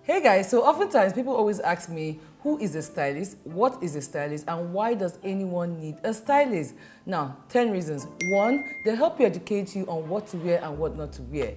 Hey guys, so oftentimes people always ask me, who is a stylist, what is a stylist, and why does anyone need a stylist? Now, 10 reasons. 1, they help you educate you on what to wear and what not to wear.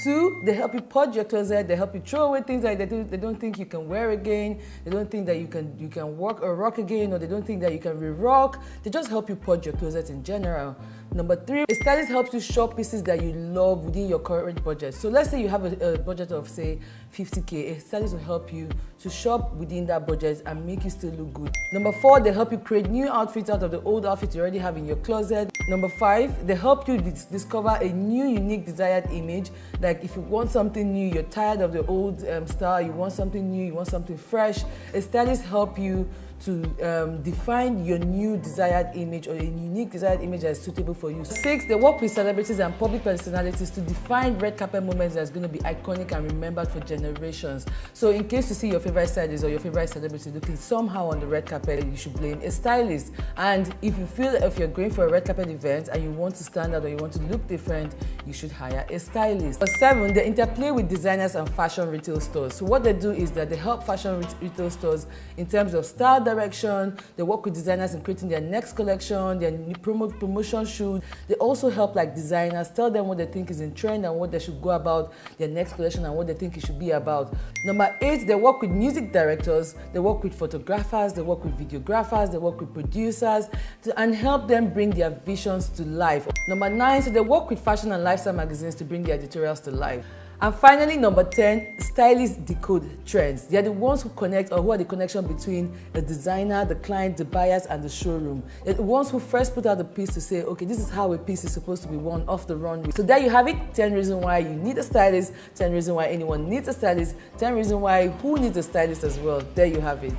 2, they help you purge your closet, they help you throw away things that they don't think you can wear again, they don't think that you can work or rock again, or they don't think that you can re-rock. They just help you purge your closet in general. Number 3, a stylist helps you shop pieces that you love within your current budget. So let's say you have a budget of say 50k, a stylist will help you to shop within that budget and make you still look good. Number 4, they help you create new outfits out of the old outfits you already have in your closet. Number 5, they help you discover a new unique desired image. Like if you want something new, you're tired of the old style, you want something new, you want something fresh, a stylist help you to define your new desired image or a unique desired image that is suitable for you. 6, they work with celebrities and public personalities to define red carpet moments that's going to be iconic and remembered for generations. So in case you see your favorite stylist or your favorite celebrity looking somehow on the red carpet, you should blame a stylist. And if you feel that if you're going for a red carpet event and you want to stand out or you want to look different, you should hire a stylist. 7, they interplay with designers and fashion retail stores. So what they do is that they help fashion retail stores in terms of style direction. They work with designers in creating their next collection, their new promotion shoot. They also help like designers tell them what they think is in trend and what they should go about their next collection and what they think it should be about. Number 8, they work with music directors, they work with photographers, they work with videographers, they work with producers and help them bring their visions to life. Number 9, so they work with fashion and lifestyle magazines to bring their editorials to life. And finally, number 10, stylists decode trends. They are the ones who connect or who are the connection between the designer, the client, the buyers, and the showroom. They're the ones who first put out the piece to say, okay, this is how a piece is supposed to be worn off the runway. So there you have it, 10 reasons why you need a stylist, 10 reasons why anyone needs a stylist, 10 reasons why who needs a stylist as well. There you have it.